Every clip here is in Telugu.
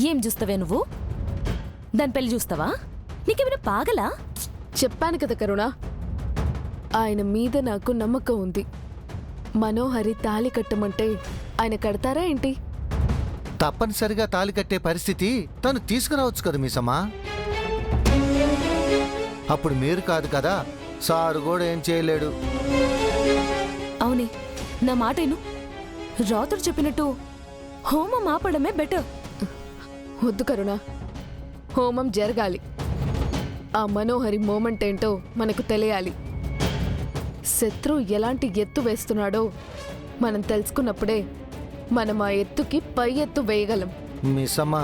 ఏం చూస్తావే నువ్వు? దాని పెళ్లి చూస్తావా? నీకేమైనా పాగలా? చెప్పాను కదా కరుణ, ఆయన మీద నాకు నమ్మకం ఉంది. మనోహరి తాళి కట్టమంటే ఆయన కడతారా ఏంటి? తప్పనిసరిగా తాళి కట్టే పరిస్థితి తను తీసుకురావచ్చు కదా మీసమ్మా. అప్పుడు మీరు కాదు కదా, సారు కూడా ఏం చేయలేడు. అవునే, నా మాటేను. రాత్రుడు చెప్పినట్టు హోమం ఆపడమే బెటర్. వద్దు కరుణ, హోమం జరగాలి. ఆ మనోహరి మూమెంట్ ఏంటో మనకు తెలియాలి. శత్రువు ఎలాంటి ఎత్తు వేస్తున్నాడో మనం తెలుసుకున్నప్పుడే మనం ఆ ఎత్తుకి పై ఎత్తు వేయగలం. మీసమ్మా,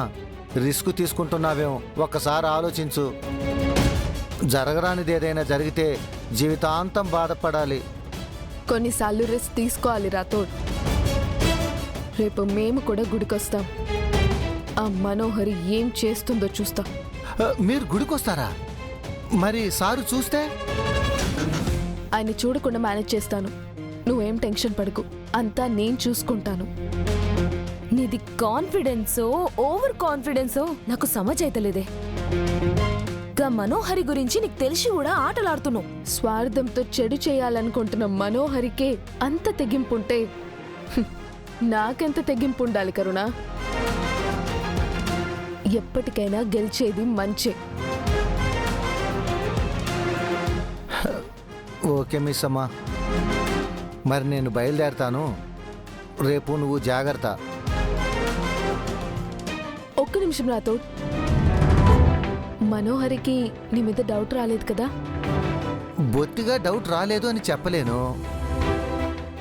రిస్క్ తీసుకుంటున్నావేమో, ఒక్కసారి ఆలోచించు. జరగరానిది ఏదైనా జరిగితే జీవితాంతం బాధపడాలి. కొన్నిసార్లు రిస్క్ తీసుకోవాలి రాథోడ్. రేపు మేము కూడా గుడికొస్తాం. ఆ మనోహరి ఏం చేస్తుందో చూస్తాం. మీరు గుడికొస్తారా? మరి సారు చూస్తే? ఆయన చూడకుండా మేనేజ్ చేస్తాను. నువ్వేం టెన్షన్ పడకు, అంతా నేను చూసుకుంటాను. నీది కాన్ఫిడెన్సో ఓవర్ కాన్ఫిడెన్సో నాకు సమజైతలేదే. గా మనోహరి గురించి నీకు తెలిసి కూడా ఆటలాడుతున్నావు. స్వార్థంతో చెడు చేయాలనుకుంటున్న మనోహరికే అంత తెగింపుంటే నాకెంత తెగింపు ఉండాలి కరుణ? ఎప్పటికైనా గెలిచేది మంచే. ఓకే మిస్సమ్మా, మరి నేను బయలుదేరతాను. రేపు నువ్వు జాగ్రత్త. ఒక్క నిమిషం రాథోడ్, మనోహరికి నీ మీద డౌట్ రాలేదు కదా? బొత్తిగా డౌట్ రాలేదు అని చెప్పలేను,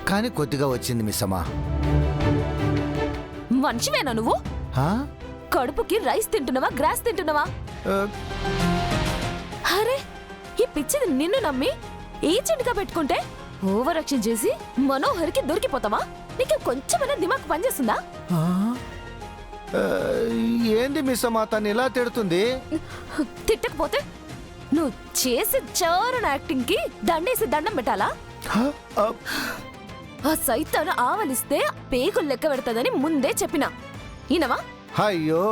కానీ కొద్దిగా వచ్చింది మిస్సమ్మా. మనిషివేనా నువ్వు? కడుపుకి రైస్ తింటున్నావా, గ్రాస్ తింటున్నావా? అరే, ఈ పిచ్చిది నిన్ను నమ్మి ఈ చిటికా పెట్టుకుంటే ఓవర్ యాక్షన్ చేసి మనోహరికి దొరికిపోతావా? నీకు కొంచెమైనా దిమాగ్ పనిచేస్తుందా? ఏంది మిస్సమ్మా తను ఇలా తిడుతుంది? తిట్టకపోతే నువ్వు చేసే చోరన యాక్టింగ్ కి దండేసి దండం పెట్టాలా? ఆ సైతాను ఆవలిస్తే పేగులు లెక్క పెడతాదని ముందే చెప్పినా ఈనవా? అయ్యో,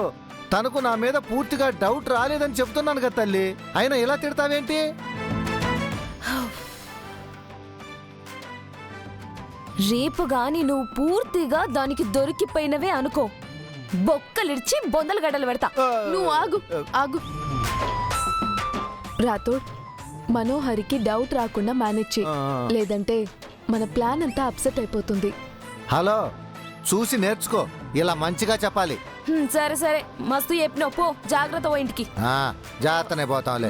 తనకు నా మీద పూర్తిగా డౌట్ రాలేదని చెప్తున్నాను కదా తల్లి, అయినా ఇలా తిడతావేంటి? రేపు గాని నువ్వు పూర్తిగా దానికి దొరికిపోయినవే అనుకో, బొక్కలిడ్చి బొందలు గడ్డలు పెడతా. నువ్వు ఆగు ఆగు రాథోడ్, మనోహరికి డౌట్ రాకుండా మేనేజ్ చేయి, లేదంటే మన ప్లాన్ అంతా అప్సెట్ అయిపోతుంది. హలో, చూసి నేర్చుకో, ఇలా మంచిగా చెప్పాలి. సరే సరే, మస్తు చెప్పినావు, పో జాగ్రత్త, ఓ ఇంటికి. జాగ్రత్తనే పోతాంలే.